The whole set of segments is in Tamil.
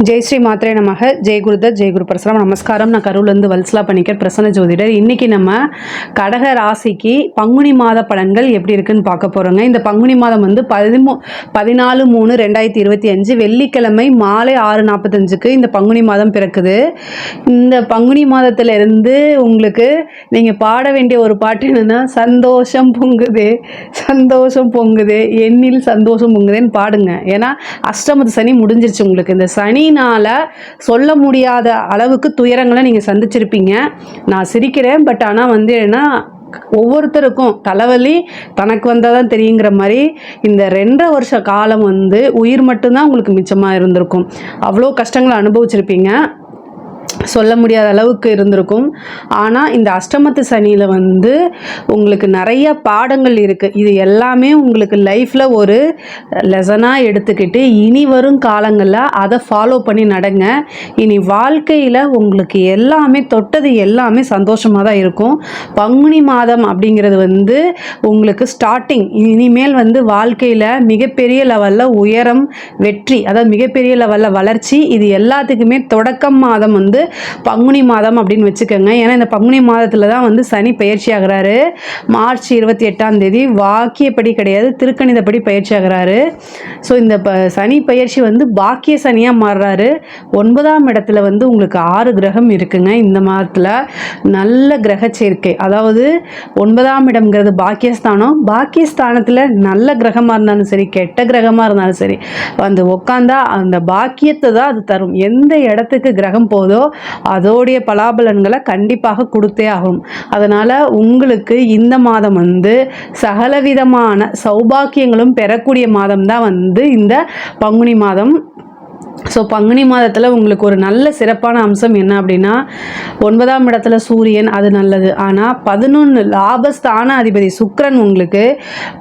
ஜெய் ஸ்ரீ மாத்ரே நமக. ஜெய் குருதத், ஜெய் குரு பரசுராம். நமஸ்காரம். நான் கரூர்லேருந்து வல்சலா பணிக்கர், பிரசன்ன ஜோதிடர். இன்றைக்கி நம்ம கடக ராசிக்கு பங்குனி மாத பலன்கள் எப்படி இருக்குன்னு பார்க்க போகிறோங்க. இந்த பங்குனி மாதம் வந்து 14/3/2025 வெள்ளிக்கிழமை மாலை 6:45 இந்த பங்குனி மாதம் பிறக்குது. இந்த பங்குனி மாதத்திலிருந்து உங்களுக்கு நீங்கள் பாட வேண்டிய ஒரு பாட்டு என்னென்னா, சந்தோஷம் பொங்குதே சந்தோஷம் பொங்குதே எண்ணில் சந்தோஷம் பொங்குதேன்னு பாடுங்க. ஏன்னா அஷ்டமத்து சனி முடிஞ்சிருச்சு. உங்களுக்கு இந்த சனினால் சொல்ல முடியாத அளவுக்கு துயரங்களை நீங்கள் சந்திச்சிருப்பீங்க. நான் சிரிக்கிறேன், பட் ஆனால் வந்து என்ன, ஒவ்வொருத்தருக்கும் தலைவலி தனக்கு வந்தால் தான் தெரியுங்கிற மாதிரி இந்த 2.5 வருஷ காலம் வந்து உயிர் மட்டும்தான் உங்களுக்கு மிச்சமாக இருந்திருக்கும். அவ்வளோ கஷ்டங்களை அனுபவிச்சிருப்பீங்க, சொல்ல முடியாத அளவுக்கு இருந்திருக்கும். ஆனால் இந்த அஷ்டமத்து சனியில் வந்து உங்களுக்கு நிறைய பாடங்கள் இருக்குது. இது எல்லாமே உங்களுக்கு லைஃப்பில் ஒரு லெசனாக எடுத்துக்கிட்டு இனி வரும் காலங்களில் அதை ஃபாலோ பண்ணி நடங்க. இனி வாழ்க்கையில் உங்களுக்கு எல்லாமே தொட்டது எல்லாமே சந்தோஷமாக தான் இருக்கும். பங்குனி மாதம் அப்படிங்கிறது வந்து உங்களுக்கு ஸ்டார்டிங். இனிமேல் வந்து வாழ்க்கையில் மிகப்பெரிய லெவலில் உயரம், வெற்றி, அதாவது மிகப்பெரிய லெவலில் வளர்ச்சி, இது எல்லாத்துக்குமே தொடக்கம் மாதம் வந்து பங்குனி மாதம் அப்படின்னு வச்சுக்கோங்க. ஏன்னா இந்த பங்குனி மாதத்தில் தான் வந்து சனி பயிற்சி ஆகிறாரு. மார்ச் 28 வாக்கியப்படி கிடையாது, திருக்கணிதப்படி பயிற்சி ஆகிறாரு. ஸோ இந்த சனி பயிற்சி வந்து பாக்கிய சனியாக மாறுறாரு. 9ஆம் இடத்துல வந்து உங்களுக்கு 6 கிரகம் இருக்குங்க. இந்த மாதத்தில் நல்ல கிரக சேர்க்கை, அதாவது 9ஆம் இடம்ங்கிறது பாக்கியஸ்தானம். பாக்கியஸ்தானத்தில் நல்ல கிரகமாக இருந்தாலும் சரி, கெட்ட கிரகமாக இருந்தாலும் சரி, வந்து உட்காந்தா அந்த பாக்கியத்தை தான் அது தரும். எந்த இடத்துக்கு கிரகம் போதோ அதோடைய பலாபலன்களை கண்டிப்பாக கொடுத்தே ஆகும். அதனால் உங்களுக்கு இந்த மாதம் வந்து சகலவிதமான சௌபாக்கியங்களும் பெறக்கூடிய மாதம் தான் வந்து இந்த பங்குனி மாதம். ஸோ பங்குனி மாதத்தில் உங்களுக்கு ஒரு நல்ல சிறப்பான அம்சம் என்ன அப்படின்னா, 9ஆம் இடத்துல சூரியன், அது நல்லது. ஆனால் 11 லாபஸ்தான அதிபதி சுக்கிரன், உங்களுக்கு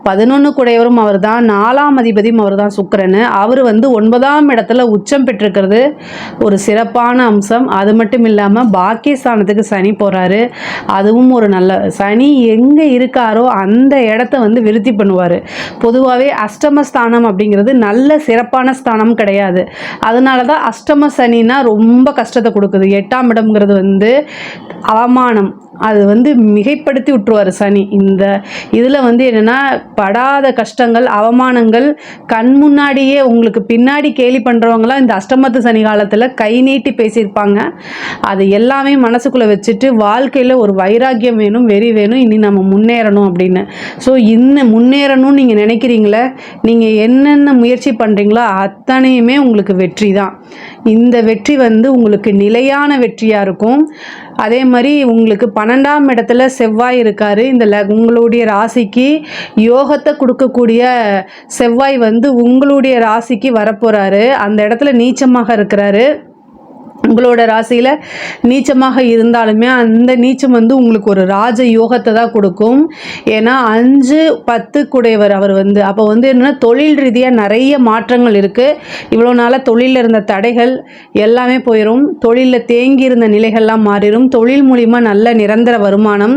11 குடையவரும் அவர் தான், 4ஆம் அதிபதியும் அவர் தான் சுக்கிரன். அவர் வந்து 9ஆம் இடத்துல உச்சம் பெற்றிருக்கிறது ஒரு சிறப்பான அம்சம். அது மட்டும் இல்லாமல் பாக்கியஸ்தானத்துக்கு சனி போகிறாரு, அதுவும் ஒரு நல்ல. சனி எங்கே இருக்காரோ அந்த இடத்த வந்து விருத்தி பண்ணுவார். பொதுவாகவே அஷ்டமஸ்தானம் அப்படிங்கிறது நல்ல சிறப்பான ஸ்தானம் கிடையாது. அதனால தான் அஷ்டம சனினா ரொம்ப கஷ்டத்தை கொடுக்குது. 8ஆம் இடம்ங்கிறது வந்து அவமானம், அது வந்து மிகைப்படுத்தி விட்டுருவார் சனி. இந்த இதில் வந்து என்னென்னா, படாத கஷ்டங்கள், அவமானங்கள் கண் முன்னாடியே உங்களுக்கு பின்னாடி கேலி பண்ணுறவங்களாம் இந்த அஷ்டமத்து சனி காலத்தில் கை நீட்டி பேசியிருப்பாங்க. அது எல்லாமே மனசுக்குள்ளே வச்சுட்டு வாழ்க்கையில் ஒரு வைராக்கியம் வேணும், வெறி வேணும், இனி நம்ம முன்னேறணும் அப்படின்னு. ஸோ இன்னும் முன்னேறணும்னு நீங்கள் நினைக்கிறீங்களே, நீங்கள் என்னென்ன முயற்சி பண்ணுறீங்களோ அத்தனையுமே உங்களுக்கு வெற்றி தான். இந்த வெற்றி வந்து உங்களுக்கு நிலையான வெற்றியாக இருக்கும். அதே மாதிரி உங்களுக்கு 12ஆம் இடத்துல செவ்வாய் இருக்கார். இந்த உங்களுடைய ராசிக்கு யோகத்தை கொடுக்கக்கூடிய செவ்வாய் வந்து உங்களுடைய ராசிக்கு வரப்போகிறாரு. அந்த இடத்துல நீச்சமாக இருக்கிறாரு. உங்களோட ராசியில் நீச்சமாக இருந்தாலுமே அந்த நீச்சம் வந்து உங்களுக்கு ஒரு ராஜ யோகத்தை தான் கொடுக்கும். ஏன்னா 5-10 குடையவர் அவர் வந்து. அப்போ வந்து என்னென்னா, தொழில் ரீதியாக நிறைய மாற்றங்கள் இருக்குது. இவ்வளோ நாளாக தொழிலில் இருந்த தடைகள் எல்லாமே போயிடும். தொழிலில் தேங்கி இருந்த நிலைகள்லாம் மாறிடும். தொழில் மூலிமா நல்ல நிரந்தர வருமானம்,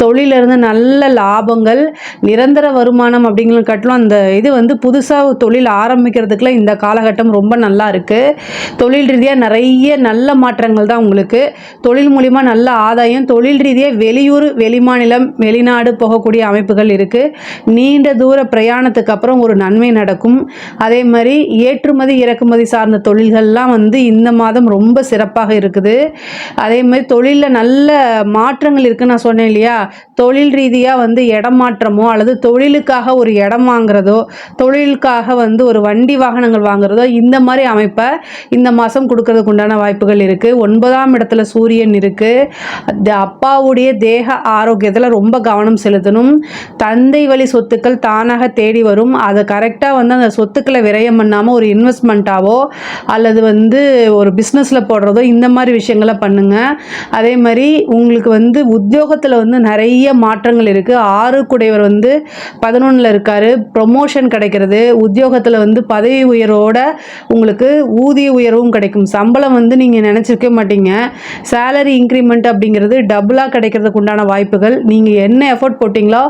தொழிலிருந்து நல்ல லாபங்கள், நிரந்தர வருமானம் அப்படிங்கிறது காட்டிலும் அந்த இது வந்து புதுசாக தொழில் ஆரம்பிக்கிறதுக்குலாம் இந்த காலகட்டம் ரொம்ப நல்லா இருக்குது. தொழில் ரீதியாக நிறைய நல்ல மாற்றங்கள் தான் உங்களுக்கு. தொழில் மூலிமா நல்ல ஆதாயம், தொழில் ரீதியாக வெளியூர், வெளிமாநிலம், வெளிநாடு போகக்கூடிய அமைப்புகள் இருக்குது. நீண்ட தூர பிரயாணத்துக்கு அப்புறம் ஒரு நன்மை நடக்கும். அதே மாதிரி ஏற்றுமதி இறக்குமதி சார்ந்த தொழில்கள்லாம் வந்து இந்த மாதம் ரொம்ப சிறப்பாக இருக்குது. அதே மாதிரி தொழிலில் நல்ல மாற்றங்கள் இருக்குதுன்னு நான் சொன்னேன் இல்லையா. தொழில் ரீதியாக வந்து இடம் மாற்றமோ அல்லது தொழிலுக்காக ஒரு இடம் வாங்குறதோ, தொழிலுக்காக வந்து ஒரு வண்டி வாகனங்கள் வாங்குறதோ, இந்த மாதிரி அமைப்பை இந்த மாதம் கொடுக்கறதுக்கு உண்டான வாய்ப்புகள் இருக்குது. 9ஆம் இடத்துல சூரியன் இருக்குது. அப்பாவுடைய தேக ஆரோக்கியத்தில் ரொம்ப கவனம் செலுத்தணும். தந்தை வழி சொத்துக்கள் தானாக தேடி வரும். அதை கரெக்டாக வந்து அந்த சொத்துக்களை விரயம் பண்ணாமல் ஒரு இன்வெஸ்ட்மெண்ட்டாவோ அல்லது வந்து ஒரு பிஸ்னஸில் போடுறதோ, இந்த மாதிரி விஷயங்களை பண்ணுங்கள். அதே மாதிரி உங்களுக்கு வந்து உத்தியோகத்தில் வந்து நிறைய மாற்றங்கள் இருக்குது. 6 குடையவர் வந்து 11 இருக்கார். ப்ரொமோஷன் கிடைக்கிறது, உத்தியோகத்தில் வந்து பதவி உயர்வோட உங்களுக்கு ஊதிய உயர்வும் கிடைக்கும். சம்பளம் வந்து நீங்கள் நினச்சிருக்க மாட்டீங்க. சேலரி இன்க்ரிமெண்ட் அப்படிங்கிறது டபுளாக கிடைக்கிறதுக்கு உண்டான வாய்ப்புகள். நீங்கள் என்ன எஃபோர்ட் போட்டிங்களோ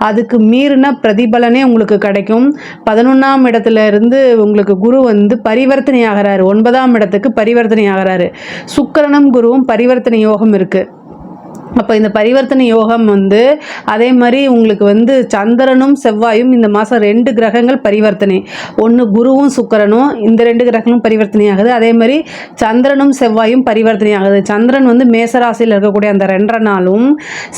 அதுக்கு மீறின பிரதிபலனே உங்களுக்கு கிடைக்கும். 11ஆம் இடத்துல இருந்து உங்களுக்கு குரு வந்து பரிவர்த்தனை ஆகிறாரு, 9ஆம் இடத்துக்கு பரிவர்த்தனை ஆகிறாரு. சுக்கிரனும் குருவும் பரிவர்த்தனை யோகம் இருக்குது. அப்போ இந்த பரிவர்த்தனை யோகம் வந்து அதே மாதிரி உங்களுக்கு வந்து சந்திரனும் செவ்வாயும் இந்த மாதம் 2 கிரகங்கள் பரிவர்த்தனை. ஒன்று குருவும் சுக்கிரனும், இந்த 2 கிரகங்களும் பரிவர்த்தனை ஆகுது. அதே மாதிரி சந்திரனும் செவ்வாயும் பரிவர்த்தனை ஆகுது. சந்திரன் வந்து மேசராசியில் இருக்கக்கூடிய அந்த 2 நாளும்,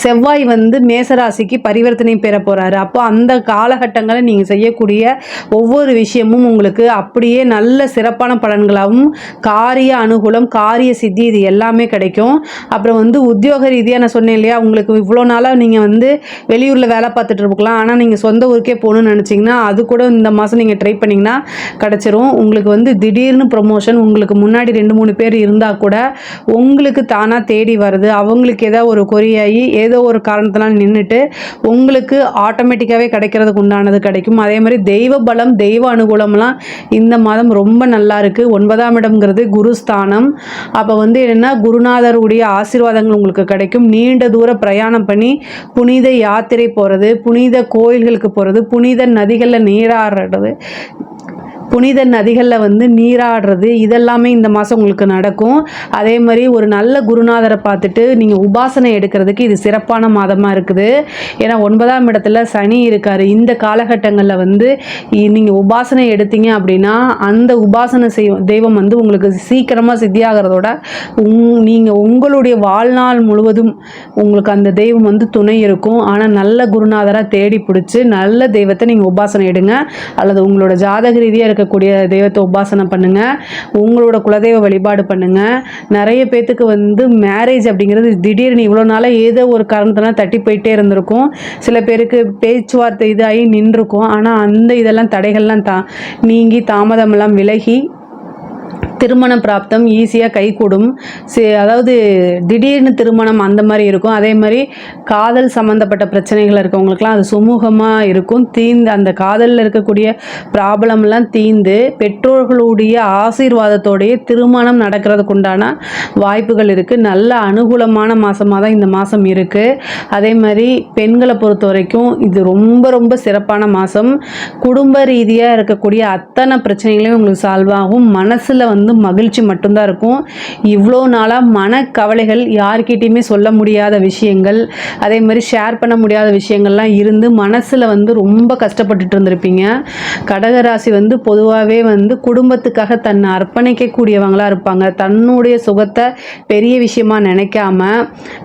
செவ்வாய் வந்து மேசராசிக்கு பரிவர்த்தனை பெற போகிறாரு. அப்போ அந்த காலகட்டங்களில் நீங்கள் செய்யக்கூடிய ஒவ்வொரு விஷயமும் உங்களுக்கு அப்படியே நல்ல சிறப்பான பலன்களாகவும் காரிய அனுகூலம், காரிய சித்தி இது எல்லாமே கிடைக்கும். அப்புறம் வந்து உத்தியோக ரீதியாக சொன்னேன் இல்லையா, உங்களுக்கு இவ்வளோ நாளாக நீங்கள் வந்து வெளியூரில் வேலை பார்த்துட்டு இருக்கலாம், ஆனால் நீங்கள் சொந்த ஊருக்கே போகணும்னு நினச்சிங்கன்னா அது கூட இந்த மாதம் நீங்கள் ட்ரை பண்ணிங்கன்னா கிடச்சிரும். உங்களுக்கு வந்து திடீர்னு ப்ரொமோஷன், உங்களுக்கு முன்னாடி 2-3 பேர் இருந்தால் கூட உங்களுக்கு தானாக தேடி வருது. அவங்களுக்கு ஏதோ ஒரு கொரியாகி ஏதோ ஒரு காரணத்தினால் நின்றுட்டு உங்களுக்கு ஆட்டோமேட்டிக்காகவே கிடைக்கிறதுக்கு உண்டானது கிடைக்கும். அதே மாதிரி தெய்வ பலம், தெய்வ அனுகூலம்லாம் இந்த மாதம் ரொம்ப நல்லா இருக்குது. 9ஆம் இடம்ங்கிறது குருஸ்தானம். அப்போ வந்து என்னென்னா குருநாதருடைய ஆசீர்வாதங்கள் உங்களுக்கு கிடைக்கும். நீண்ட தூர பிரயாணம் பண்ணி புனித யாத்திரை போகிறது, புனித கோயில்களுக்கு போகிறது, புனித நதிகளில் நீராடுறது, புனித நதிகளில் வந்து நீராடுறது, இதெல்லாமே இந்த மாதம் உங்களுக்கு நடக்கும். அதே மாதிரி ஒரு நல்ல குருநாதரை பார்த்துட்டு நீங்கள் உபாசனை எடுக்கிறதுக்கு இது சிறப்பான மாதமாக இருக்குது. ஏன்னா 9ஆம் இடத்துல சனி இருக்கார். இந்த காலகட்டங்களில் வந்து நீங்கள் உபாசனை எடுத்தீங்க அப்படின்னா அந்த உபாசனை தெய்வம் வந்து உங்களுக்கு சீக்கிரமாக சித்தியாகிறதோட நீங்கள் உங்களுடைய வாழ்நாள் முழுவதும் உங்களுக்கு அந்த தெய்வம் வந்து துணை இருக்கும். ஆனால் நல்ல குருநாதராக தேடி பிடிச்சி நல்ல தெய்வத்தை நீங்கள் உபாசனை எடுங்க. அல்லது உங்களோட ஜாதக ரீதியாக இருக்கக்கூடிய தெய்வத்தை உபாசனை பண்ணுங்க, உங்களோட குலதெய்வ வழிபாடு பண்ணுங்க. நிறைய பேத்துக்கு வந்து மேரேஜ் அப்படிங்கிறது திடீர்னு இவ்வளோ நாளாக ஏதோ ஒரு காரணத்தெல்லாம் தட்டி போயிட்டே இருந்திருக்கும். சில பேருக்கு பேச்சுவார்த்தை இதாகி நின்றுருக்கும். ஆனால் அந்த இதெல்லாம் தடைகள்லாம் நீங்கி தாமதமெல்லாம் விலகி திருமண பிராப்தம் ஈஸியாக கைகூடும். அதாவது திடீர்னு திருமணம் அந்த மாதிரி இருக்கும். அதே மாதிரி காதல் சம்மந்தப்பட்ட பிரச்சனைகள் இருக்கவங்களுக்குலாம் அது சுமூகமாக இருக்கும். அந்த காதலில் இருக்கக்கூடிய ப்ராப்ளம்லாம் தீர்ந்து பெற்றோர்களுடைய ஆசீர்வாதத்தோடைய திருமணம் நடக்கிறதுக்கு உண்டான வாய்ப்புகள் இருக்குது. நல்ல அனுகூலமான மாதமாக தான் இந்த மாதம் இருக்குது. அதே மாதிரி பெண்களை பொறுத்த வரைக்கும் இது ரொம்ப ரொம்ப சிறப்பான மாதம். குடும்ப ரீதியாக இருக்கக்கூடிய அத்தனை பிரச்சனைகளையும் உங்களுக்கு சால்வ் ஆகும். மனசில் வந்து மகிழ்ச்சி மட்டும்தான் இருக்கும். இவ்வளோ நாளாக மனக்கவலைகள், யார்கிட்டையுமே சொல்ல முடியாத விஷயங்கள், அதே மாதிரி ஷேர் பண்ண முடியாத விஷயங்கள்லாம் இருந்து மனசில் வந்து ரொம்ப கஷ்டப்பட்டுட்டு இருந்திருப்பீங்க. கடகராசி வந்து பொதுவாகவே வந்து குடும்பத்துக்காக தன்னை அர்ப்பணிக்கக்கூடியவங்களாக இருப்பாங்க. தன்னுடைய சுகத்தை பெரிய விஷயமா நினைக்காம,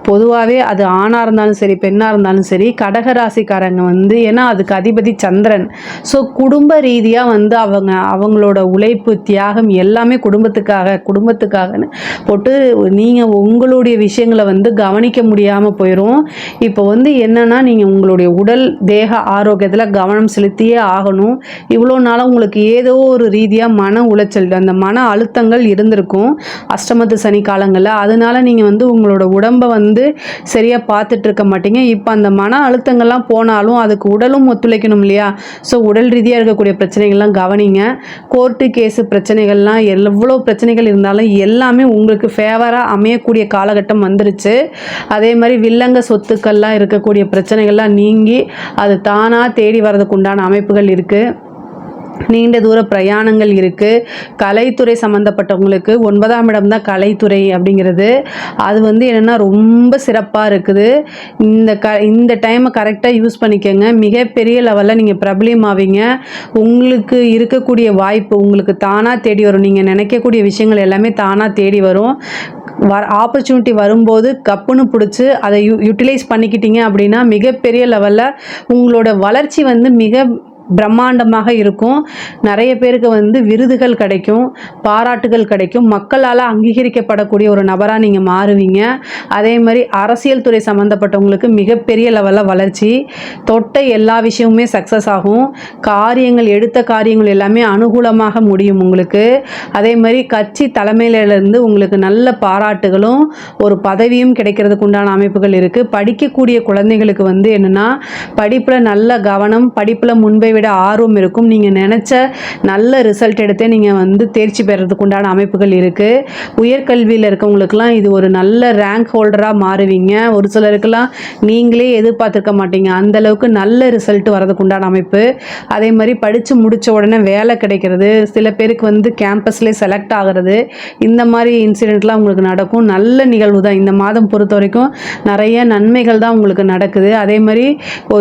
பொதுவாகவே அது ஆணாக இருந்தாலும் சரி பெண்ணாக இருந்தாலும் சரி, கடகராசிக்காரங்க வந்து ஏன்னா அதுக்கு அதிபதி சந்திரன். ஸோ குடும்ப ரீதியாக வந்து அவங்களோட உழைப்பு, தியாகம் எல்லாமே குடும்பத்துக்காகன்னு போட்டு நீங்கள் உங்களுடைய விஷயங்களை வந்து கவனிக்க முடியாமல் போயிடும். இப்போ வந்து என்னன்னா நீங்கள் உங்களுடைய உடல் தேக ஆரோக்கியத்தில் கவனம் செலுத்தியே ஆகணும். இவ்வளோ நாளாக உங்களுக்கு ஏதோ ஒரு ரீதியாக மன உளைச்சல், அந்த மன அழுத்தங்கள் இருந்திருக்கும் அஷ்டமத்து சனி காலங்களில். அதனால நீங்கள் வந்து உங்களோட உடம்பை வந்து சரியாக பார்த்துட்டு இருக்க மாட்டீங்க. இப்போ அந்த மன அழுத்தங்கள்லாம் போனாலும் அதுக்கு உடலும் ஒத்துழைக்கணும் இல்லையா? ஸோ உடல் ரீதியாக இருக்கக்கூடிய பிரச்சனைகள்லாம் கவனிங்க. கோர்ட்டு கேஸு பிரச்சனைகள்லாம் எவ்வளோ பிரச்சனைகள் இருந்தாலும் எல்லாமே உங்களுக்கு ஃபேவராக அமையக்கூடிய காலகட்டம் வந்துருச்சு. அதே மாதிரி வில்லங்க சொத்துக்கள்லாம் இருக்கக்கூடிய பிரச்சனைகள்லாம் நீங்கி அது தானாக தேடி வர்றதுக்கு உண்டான அமைப்புகள் இருக்குது. நீண்ட தூர பிரயாணங்கள் இருக்குது. கலைத்துறை சம்மந்தப்பட்டவங்களுக்கு 9ஆம் இடம் தான் கலைத்துறை அப்படிங்கிறது. அது வந்து என்னென்னா ரொம்ப சிறப்பாக இருக்குது. இந்த டைமை கரெக்டாக யூஸ் பண்ணிக்கோங்க. மிகப்பெரிய லெவலில் நீங்கள் பிரபலியம் ஆவீங்க. உங்களுக்கு இருக்கக்கூடிய வாய்ப்பு உங்களுக்கு தானாக தேடி வரும். நீங்கள் நினைக்கக்கூடிய விஷயங்கள் எல்லாமே தானாக தேடி வரும். ஆப்பர்ச்சுனிட்டி வரும்போது கப்புன்னு பிடிச்சி அதை யூட்டிலைஸ் பண்ணிக்கிட்டீங்க அப்படின்னா மிகப்பெரிய லெவலில் உங்களோட வளர்ச்சி வந்து மிக பிரம்மாண்டமாக இருக்கும். நிறைய பேருக்கு வந்து விருதுகள் கிடைக்கும், பாராட்டுகள் கிடைக்கும், மக்களால் அங்கீகரிக்கப்படக்கூடிய ஒரு நபராக நீங்கள் மாறுவீங்க. அதே மாதிரி அரசியல் துறை சம்மந்தப்பட்டவங்களுக்கு மிகப்பெரிய லெவலில் வளர்ச்சி, தொட்ட எல்லா விஷயமுமே சக்ஸஸ் ஆகும். எடுத்த காரியங்கள் எல்லாமே அனுகூலமாக முடியும் உங்களுக்கு. அதே மாதிரி கட்சி தலைமையிலேருந்து உங்களுக்கு நல்ல பாராட்டுகளும் ஒரு பதவியும் கிடைக்கிறதுக்கு உண்டான அமைப்புகள் இருக்குது. படிக்கக்கூடிய குழந்தைகளுக்கு வந்து என்னென்னா படிப்பில் நல்ல கவனம், படிப்பில் முன்பை விட ஆர்வம் இருக்கும். நீங்கள் நினச்ச நல்ல ரிசல்ட் எடுத்தே நீங்கள் வந்து தேர்ச்சி பெறதுக்கு உண்டான அமைப்புகள் இருக்குது. உயர்கல்வியில் இருக்கவங்களுக்கெல்லாம் இது ஒரு நல்ல ரேங்க் ஹோல்டராக மாறுவீங்க. ஒரு சிலருக்கெல்லாம் நீங்களே எதிர்பார்த்துருக்க மாட்டீங்க, அந்தளவுக்கு நல்ல ரிசல்ட் வரதுக்கு உண்டான அமைப்பு. அதே மாதிரி படித்து முடித்த உடனே வேலை கிடைக்கிறது, சில பேருக்கு வந்து கேம்பஸ்லேயே செலக்ட் ஆகிறது, இந்த மாதிரி இன்சிடெண்ட்லாம் உங்களுக்கு நடக்கும். நல்ல நிகழ்வு தான். இந்த மாதம் பொறுத்த வரைக்கும் நிறைய நன்மைகள் தான் உங்களுக்கு நடக்குது. அதே மாதிரி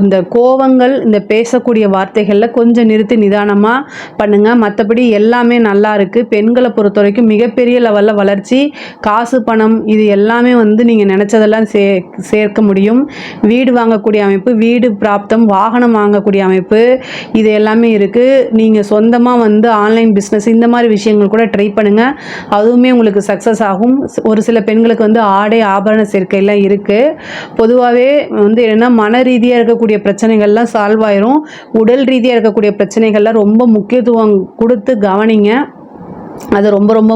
இந்த கோவங்கள், இந்த பேசக்கூடிய வார்த்தைகளில் கொஞ்சம் நிறுத்தி நிதானமாக பண்ணுங்கள். மற்றபடி எல்லாமே நல்லா இருக்குது. பெண்களை பொறுத்த வரைக்கும் மிகப்பெரிய லெவலில் வளர்ச்சி, காசு பணம் இது எல்லாமே வந்து நீங்கள் நினச்சதெல்லாம் சேர்க்க முடியும். வீடு வாங்கக்கூடிய அமைப்பு, வீடு பிராப்தம், வாகனம் வாங்கக்கூடிய அமைப்பு, இது எல்லாமே இருக்குது. நீங்கள் சொந்தமாக வந்து ஆன்லைன் பிஸ்னஸ் இந்த மாதிரி விஷயங்கள் கூட ட்ரை பண்ணுங்கள், அதுவுமே உங்களுக்கு சக்ஸஸ் ஆகும். ஒரு சில பெண்களுக்கு வந்து ஆடை ஆபரண சேர்க்கையெல்லாம் இருக்குது. பொதுவாகவே வந்து என்னென்னா மன ரீதியாக இருக்கக்கூடிய பிரச்சனைகள்லாம் சால்வ் ஆயிரும். உடல் ரீதியாக இருக்கக்கூடிய பிரச்சனைகள்லாம் ரொம்ப முக்கியத்துவம் கொடுத்து கவனிங்க. அது ரொம்ப ரொம்ப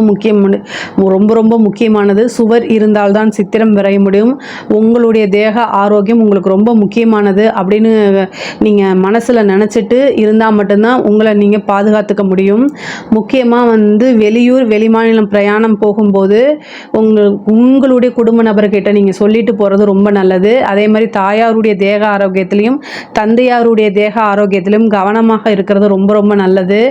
முக்கியமானது. சுவர் இருந்தால்தான் சித்திரம் வரைய முடியும். உங்களுடைய தேக ஆரோக்கியம் உங்களுக்கு ரொம்ப முக்கியமானது அப்படின்னு நீங்கள் மனசில் நினச்சிட்டு இருந்தால் மட்டும்தான் உங்களை நீங்கள் பாதுகாத்துக்க முடியும். முக்கியமாக வந்து வெளியூர் வெளிமாநிலம் பிரயாணம் போகும்போது உங்களுடைய குடும்ப நபர்கிட்ட நீங்கள் சொல்லிட்டு போகிறது ரொம்ப நல்லது. அதே மாதிரி தாயாருடைய தேக ஆரோக்கியத்திலையும் தந்தையாருடைய தேக ஆரோக்கியத்திலையும் கவனமாக இருக்கிறது ரொம்ப நல்லது.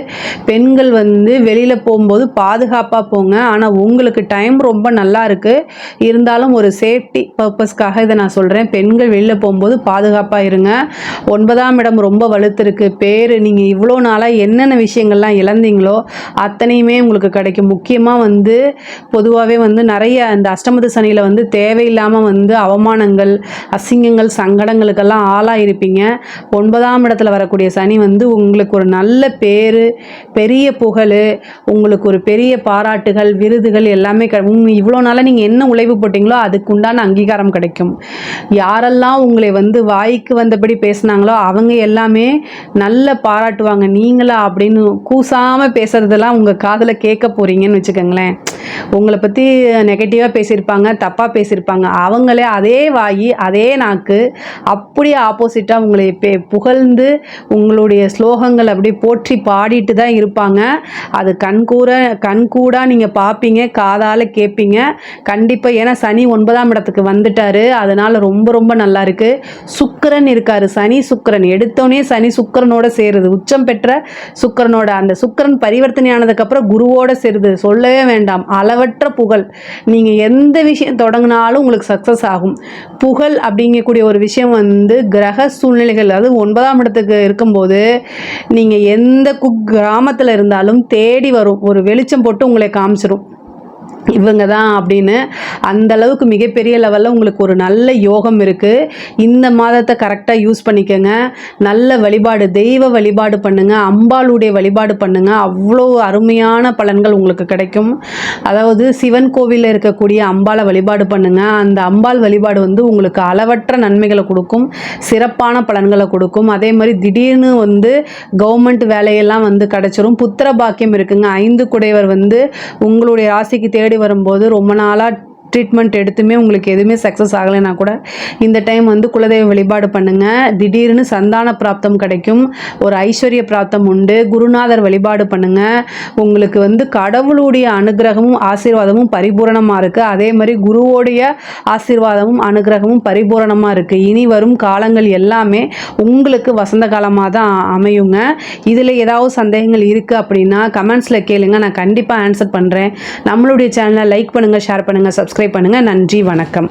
பெண்கள் வந்து வெளியில் போகும்போது பாதுகாப்பாக போங்க. ஆனால் உங்களுக்கு டைம் ரொம்ப நல்லா இருக்குது, இருந்தாலும் ஒரு சேஃப்டி பர்பஸ்க்காக இதை நான் சொல்கிறேன். பெண்கள் வெளியில் போகும்போது பாதுகாப்பாக இருங்க. 9ஆம் இடம் ரொம்ப வலுத்திருக்கு. நீங்கள் இவ்வளோ நாளாக என்னென்ன விஷயங்கள்லாம் இழந்தீங்களோ அத்தனையுமே உங்களுக்கு கிடைக்கும். முக்கியமாக வந்து பொதுவாகவே வந்து நிறைய இந்த அஷ்டமத்து சனியில் வந்து தேவையில்லாமல் வந்து அவமானங்கள், அசிங்கங்கள், சங்கடங்களுக்கெல்லாம் ஆளாயிருப்பீங்க. 9ஆம் இடத்துல வரக்கூடிய சனி வந்து உங்களுக்கு ஒரு நல்ல பேர், பெரிய புகழ், உங்களுக்கு ஒரு பெரிய பாராட்டுகள், விருதுகள் எல்லாமே இவ்வளோ நாளாக நீங்கள் என்ன உழைப்பு போட்டிங்களோ அதுக்கு உண்டான அங்கீகாரம் கிடைக்கும். யாரெல்லாம் உங்களை வந்து வாய்க்கு வந்தபடி பேசுனாங்களோ அவங்க எல்லாமே நல்ல பாராட்டுவாங்க. நீங்களா அப்படின்னு கூசாமல் பேசுகிறதெல்லாம் உங்கள் காதில் கேட்க போகிறீங்கன்னு வச்சுக்கோங்களேன். உங்களை பற்றி நெகட்டிவாக பேசியிருப்பாங்க, தப்பாக பேசியிருப்பாங்க, அவங்களே அதே வாய் அதே நாக்கு அப்படியே ஆப்போசிட்டாக உங்களை புகழ்ந்து உங்களுடைய ஸ்லோகங்கள் அப்படியே போற்றி பாடிட்டு தான் இருப்பாங்க. அது கண்கூடாக நீங்கள் பார்ப்பீங்க, காதால் கேட்பீங்க கண்டிப்பாக. ஏன்னா சனி 9ஆம் இடத்துக்கு வந்துட்டார், அதனால் ரொம்ப நல்லா இருக்குது. சுக்கிரன் இருக்கார், சனி சுக்கிரன் எடுத்தோடனே சனி சுக்கிரனோட சேருது, உச்சம் பெற்ற சுக்கிரனோட. அந்த சுக்கிரன் பரிவர்த்தனை ஆனதுக்கப்புறம் குருவோட சேருது, சொல்லவே வேண்டாம். அளவற்ற புகழ். நீங்கள் எந்த விஷயம் தொடங்கினாலும் உங்களுக்கு சக்ஸஸ் ஆகும். புகழ் அப்படிங்கக்கூடிய ஒரு விஷயம் வந்து கிரக சூழ்நிலைகள், அதாவது 9ஆம் இடத்துக்கு இருக்கும்போது நீங்கள் எந்த கிராமத்தில் இருந்தாலும் தேடி வரும், ஒரு வெளிச்சம் போட்டு உங்களை காமிச்சிரும். இவங்க தான் அப்படின்னு அந்த அளவுக்கு மிகப்பெரிய லெவலில் உங்களுக்கு ஒரு நல்ல யோகம் இருக்குது. இந்த மாதத்தை கரெக்டாக யூஸ் பண்ணிக்கோங்க. நல்ல வழிபாடு, தெய்வ வழிபாடு பண்ணுங்கள், அம்பாளுடைய வழிபாடு பண்ணுங்கள், அவ்வளோ அருமையான பலன்கள் உங்களுக்கு கிடைக்கும். அதாவது சிவன் கோவிலில் இருக்கக்கூடிய அம்பாளை வழிபாடு பண்ணுங்கள். அந்த அம்பாள் வழிபாடு வந்து உங்களுக்கு அளவற்ற நன்மைகளை கொடுக்கும், சிறப்பான பலன்களை கொடுக்கும். அதே மாதிரி திடீர்னு வந்து கவர்மெண்ட் வேலையெல்லாம் வந்து கிடச்சிரும். புத்திர பாக்கியம் இருக்குங்க. 5 குடையவர் வந்து உங்களுடைய ராசிக்கு தேடி வரும்போது ரொம்ப நாளாக ட்ரீட்மெண்ட் எடுத்துமே உங்களுக்கு எதுவுமே சக்ஸஸ் ஆகலைன்னா கூட இந்த டைம் வந்து குலதெய்வ வழிபாடு பண்ணுங்கள். திடீர்னு சந்தான பிராப்தம் கிடைக்கும், ஒரு ஐஸ்வர்ய பிராப்தம் உண்டு. குருநாதர் வழிபாடு பண்ணுங்கள். உங்களுக்கு வந்து கடவுளுடைய அனுகிரகமும் ஆசீர்வாதமும் பரிபூரணமாக இருக்குது. அதே மாதிரி குருவோடைய ஆசீர்வாதமும் அனுகிரகமும் பரிபூரணமாக இருக்குது. இனி வரும் காலங்கள் எல்லாமே உங்களுக்கு வசந்த காலமாக தான் அமையுங்க. இதில் ஏதாவது சந்தேகங்கள் இருக்குது அப்படின்னா கமெண்ட்ஸில் கேளுங்க, நான் கண்டிப்பாக ஆன்சர் பண்ணுறேன். நம்மளுடைய சேனலை லைக் பண்ணுங்கள், ஷேர் பண்ணுங்கள், சப்ஸ்கிரைப் பண்ணுங்கள். நன்றி, வணக்கம்.